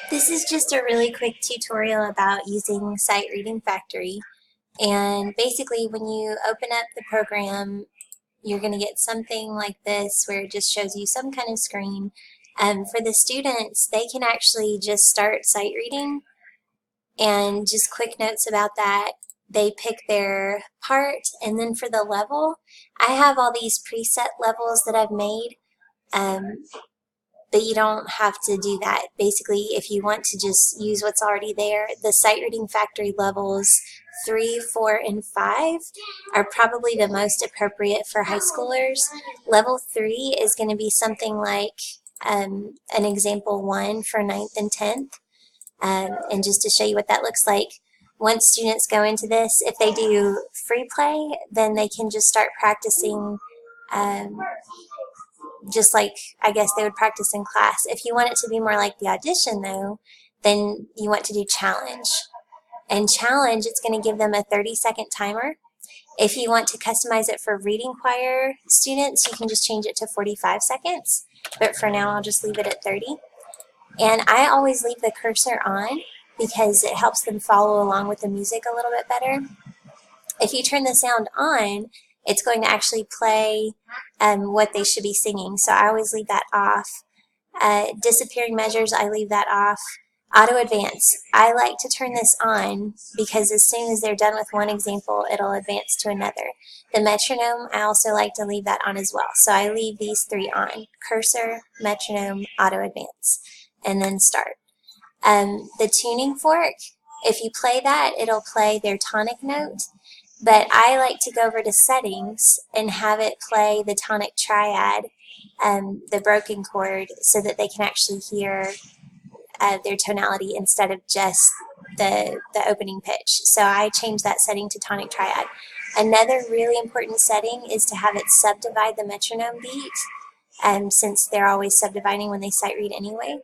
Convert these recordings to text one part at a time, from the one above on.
This is just a really quick tutorial about using SightReading Factory. And basically, when you open up the program, you're going to get something like this where it just shows you some kind of screen. For the students, they can actually just start sight reading, and just quick notes about that. They pick their part, and then for the level, I have all these preset levels that I've made. But you don't have to do that. Basically, if you want to just use what's already there, the SightReading Factory levels 3, 4, and 5 are probably the most appropriate for high schoolers. Level 3 is going to be something like an example 1 for 9th and 10th. And just to show you what that looks like, once students go into this, if they do free play, then they can just start practicing just like I guess they would practice in class. If you want it to be more like the audition though, then you want to do challenge. And challenge, it's going to give them a 30-second timer. If you want to customize it for reading choir students, you can just change it to 45 seconds. But for now, I'll just leave it at 30. And I always leave the cursor on because it helps them follow along with the music a little bit better. If you turn the sound on, it's going to actually play what they should be singing. So I always leave that off. Disappearing measures, I leave that off. Auto advance, I like to turn this on because as soon as they're done with one example, it'll advance to another. The metronome, I also like to leave that on as well. So I leave these 3 on: cursor, metronome, auto advance, and then start. The tuning fork, if you play that, it'll play their tonic note. But I like to go over to settings and have it play the tonic triad, the broken chord, so that they can actually hear their tonality instead of just the opening pitch. So I change that setting to tonic triad. Another really important setting is to have it subdivide the metronome beat, since they're always subdividing when they sight read anyway.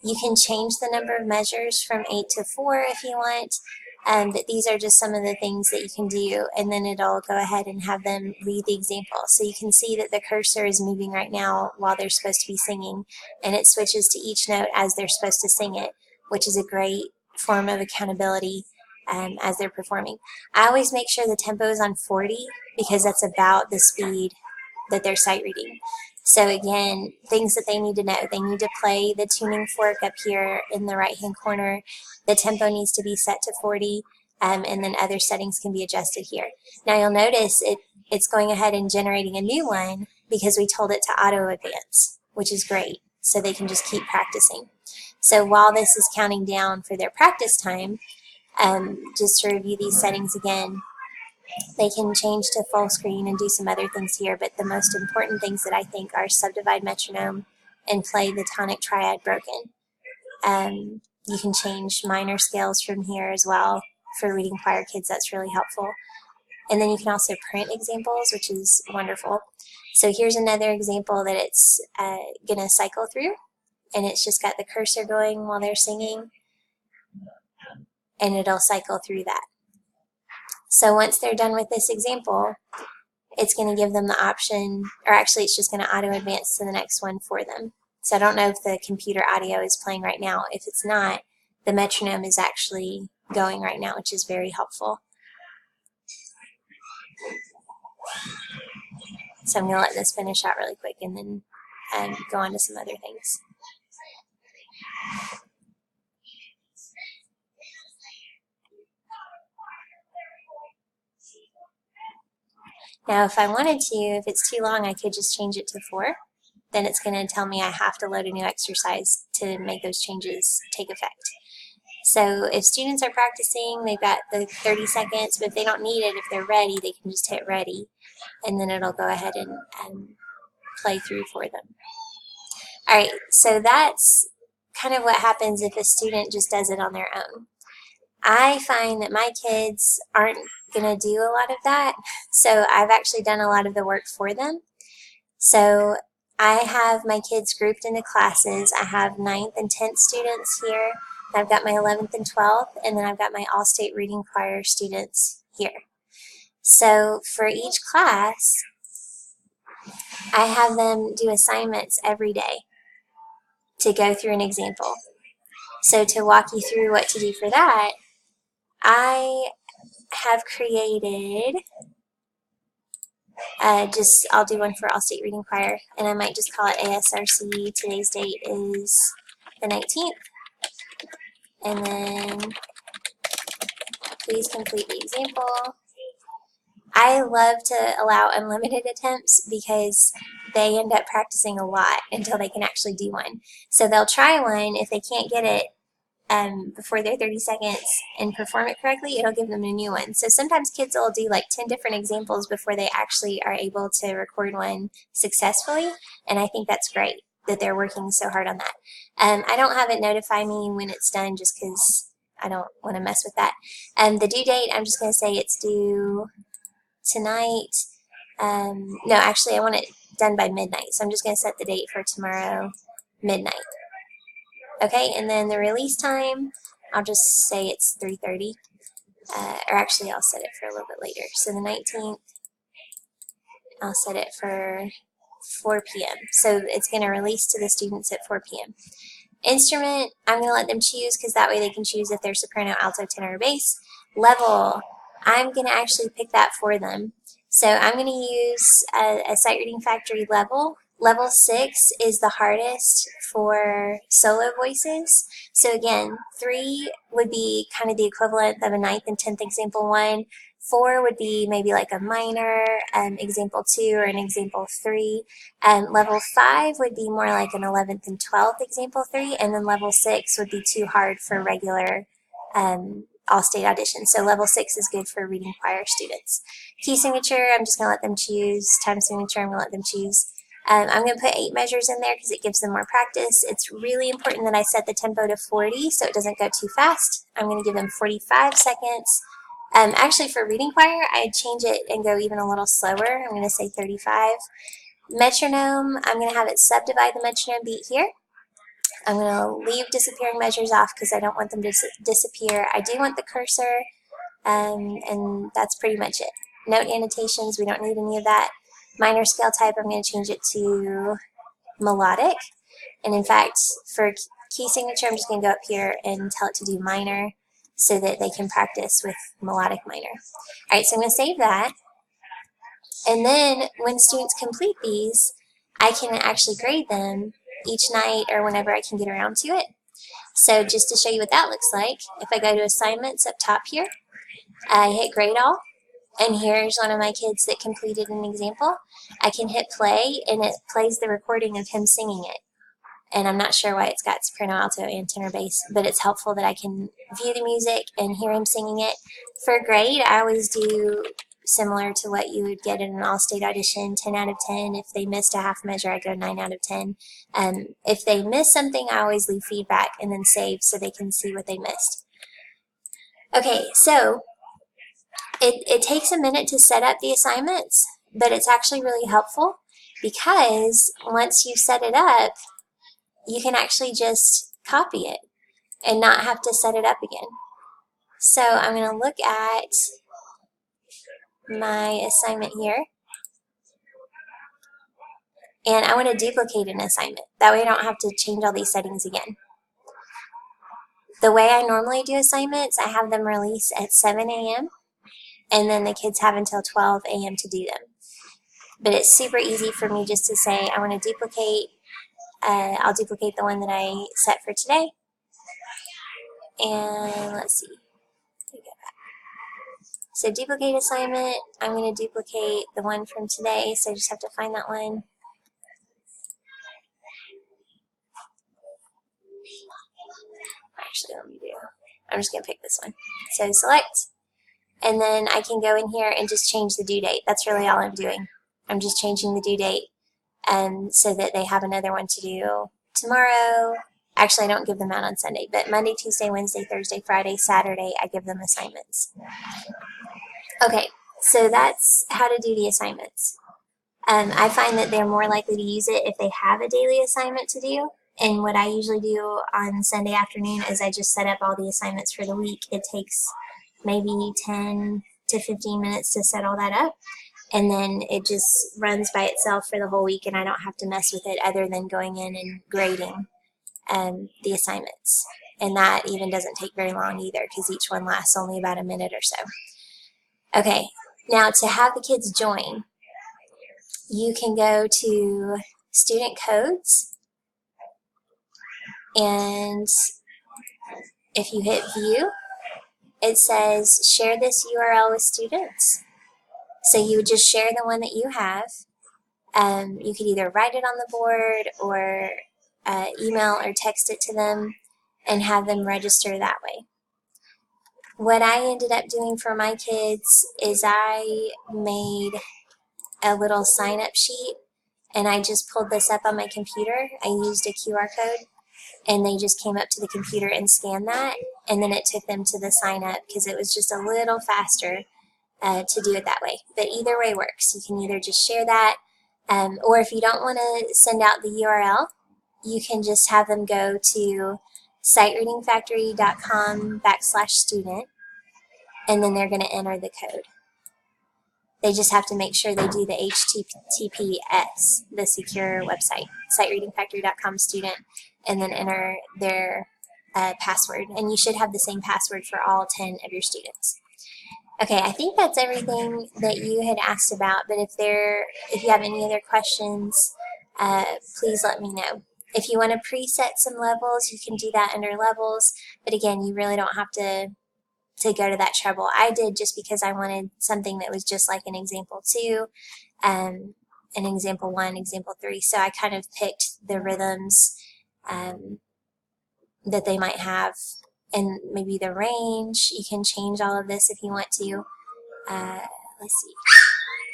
You can change the number of measures from 8 to 4 if you want. But these are just some of the things that you can do, and then it'll go ahead and have them read the example. So you can see that the cursor is moving right now while they're supposed to be singing, and it switches to each note as they're supposed to sing it, which is a great form of accountability as they're performing. I always make sure the tempo is on 40 because that's about the speed that they're sight reading. So again, things that they need to know. They need to play the tuning fork up here in the right-hand corner. The tempo needs to be set to 40, and then other settings can be adjusted here. Now you'll notice it's going ahead and generating a new one because we told it to auto advance, which is great. So they can just keep practicing. So while this is counting down for their practice time, just to review these settings again, they can change to full screen and do some other things here, but the most important things that I think are subdivide metronome and play the tonic triad broken. You can change minor scales from here as well for reading choir kids. That's really helpful. And then you can also print examples, which is wonderful. So here's another example that it's going to cycle through, and it's just got the cursor going while they're singing, and it'll cycle through that. So once they're done with this example, it's going to give them the option, or actually it's just going to auto advance to the next one for them. So I don't know if the computer audio is playing right now. If it's not, the metronome is actually going right now, which is very helpful. So I'm going to let this finish out really quick and then go on to some other things. Now if I wanted to, if it's too long, I could just change it to 4. Then it's going to tell me I have to load a new exercise to make those changes take effect. So if students are practicing, they've got the 30 seconds, but if they don't need it, if they're ready, they can just hit ready, and then it'll go ahead and play through for them. All right, so that's kind of what happens if a student just does it on their own. I find that my kids aren't going to do a lot of that, so I've actually done a lot of the work for them. So I have my kids grouped into classes. I have 9th and 10th students here. I've got my 11th and 12th, and then I've got my all-state reading choir students here. So for each class, I have them do assignments every day to go through an example. So to walk you through what to do for that, I have created, I'll do one for All State Reading Choir, and I might just call it ASRC. Today's date is the 19th. And then please complete the example. I love to allow unlimited attempts because they end up practicing a lot until they can actually do one. So they'll try one. If they can't get it before their 30 seconds and perform it correctly, it'll give them a new one. So sometimes kids will do like 10 different examples before they actually are able to record one successfully. And I think that's great that they're working so hard on that. I don't have it notify me when it's done just because I don't want to mess with that. The due date, I'm just going to say it's due tonight. No, actually I want it done by midnight. So I'm just going to set the date for tomorrow, midnight. Okay, and then the release time, I'll just say it's 3:30. Or actually I'll set it for a little bit later. So the 19th, I'll set it for 4 p.m. So it's going to release to the students at 4 p.m. Instrument, I'm going to let them choose because that way they can choose if they're soprano, alto, tenor, or bass. Level, I'm going to actually pick that for them. So I'm going to use a SightReading Factory level. Level 6 is the hardest for solo voices. So again, 3 would be kind of the equivalent of a 9th and 10th example 1. 4 would be maybe like a minor example 2 or an example 3. Level 5 would be more like an 11th and 12th example 3. And then level 6 would be too hard for regular all-state auditions. So level 6 is good for reading choir students. Key signature, I'm just going to let them choose. Time signature, I'm going to let them choose. I'm going to put 8 measures in there because it gives them more practice. It's really important that I set the tempo to 40 so it doesn't go too fast. I'm going to give them 45 seconds. Actually, for reading choir, I'd change it and go even a little slower. I'm going to say 35. Metronome, I'm going to have it subdivide the metronome beat here. I'm going to leave disappearing measures off because I don't want them to disappear. I do want the cursor, and that's pretty much it. Note annotations, we don't need any of that. Minor scale type, I'm going to change it to melodic. And in fact, for key signature, I'm just going to go up here and tell it to do minor so that they can practice with melodic minor. All right, so I'm going to save that. And then when students complete these, I can actually grade them each night or whenever I can get around to it. So just to show you what that looks like, if I go to assignments up top here, I hit grade all. And here's one of my kids that completed an example. I can hit play, and it plays the recording of him singing it. And I'm not sure why it's got soprano, alto, and tenor bass, but it's helpful that I can view the music and hear him singing it. For grade, I always do similar to what you would get in an all-state audition, 10 out of 10. If they missed a half measure, I go 9 out of 10. If they miss something, I always leave feedback and then save so they can see what they missed. Okay, so it takes a minute to set up the assignments, but it's actually really helpful because once you set it up, you can actually just copy it and not have to set it up again. So I'm going to look at my assignment here, and I want to duplicate an assignment. That way I don't have to change all these settings again. The way I normally do assignments, I have them release at 7 a.m. and then the kids have until 12 a.m. to do them. But it's super easy for me just to say I want to duplicate. I'll duplicate the one that I set for today. And let's see. So duplicate assignment, I'm going to duplicate the one from today, so I just have to find that one. Actually, I'm just going to pick this one. So select, and then I can go in here and just change the due date. That's really all I'm doing. I'm just changing the due date so that they have another one to do tomorrow. Actually, I don't give them out on Sunday, but Monday, Tuesday, Wednesday, Thursday, Friday, Saturday, I give them assignments. Okay, so that's how to do the assignments. I find that they're more likely to use it if they have a daily assignment to do. And what I usually do on Sunday afternoon is I just set up all the assignments for the week. It takes maybe 10 to 15 minutes to set all that up. And then it just runs by itself for the whole week, and I don't have to mess with it other than going in and grading the assignments. And that even doesn't take very long either, because each one lasts only about a minute or so. Okay, now to have the kids join, you can go to student codes, and if you hit view, it says share this URL with students. So you would just share the one that you have. You could either write it on the board or email or text it to them and have them register that way. What I ended up doing for my kids is I made a little sign-up sheet, and I just pulled this up on my computer. I used a QR code, and they just came up to the computer and scanned that, and then it took them to the sign-up because it was just a little faster to do it that way. But either way works. You can either just share that, or if you don't want to send out the URL, you can just have them go to SightReadingFactory.com/student, and then they're going to enter the code. They just have to make sure they do the HTTPS, the secure website, SightReadingFactory.com/student, and then enter their password. And you should have the same password for all 10 of your students. Okay, I think that's everything that you had asked about, but if you have any other questions, please let me know. If you want to preset some levels, you can do that under levels, but again, you really don't have to go to that trouble. I did just because I wanted something that was just like an example 2, an example 1, example 3, so I kind of picked the rhythms that they might have, and maybe the range. You can change all of this if you want to. Let's see.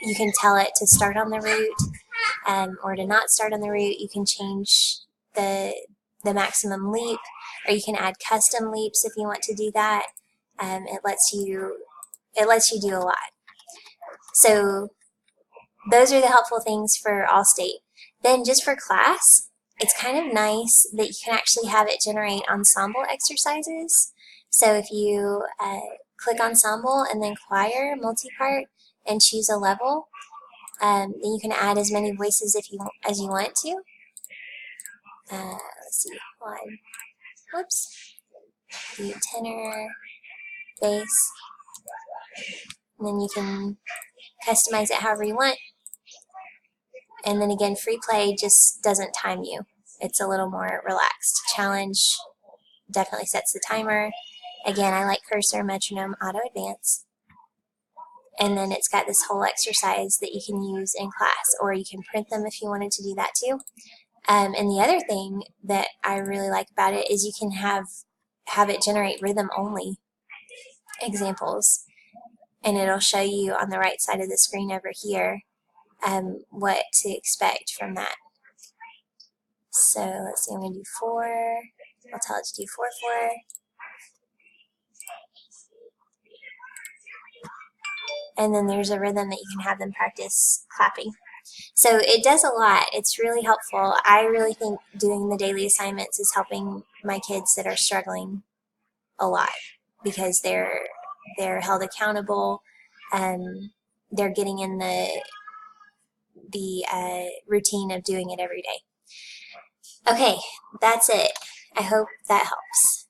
You can tell it to start on the route or to not start on the route. You can change the maximum leap, or you can add custom leaps if you want to do that. It lets you do a lot. So those are the helpful things for Allstate. Then just for class, it's kind of nice that you can actually have it generate ensemble exercises. So if you click ensemble and then choir, multi-part, and choose a level, then you can add as many voices as you want to. Let's see, one, whoops, do tenor, bass, and then you can customize it however you want. And then again, free play just doesn't time you. It's a little more relaxed. Challenge definitely sets the timer. Again, I like cursor, metronome, auto advance. And then it's got this whole exercise that you can use in class, or you can print them if you wanted to do that too. And the other thing that I really like about it is you can have it generate rhythm only examples, and it'll show you on the right side of the screen over here what to expect from that. So let's see, I'm going to do 4. I'll tell it to do 4/4. And then there's a rhythm that you can have them practice clapping. So it does a lot. It's really helpful. I really think doing the daily assignments is helping my kids that are struggling a lot, because they're held accountable, and they're getting in the routine of doing it every day. Okay, that's it. I hope that helps.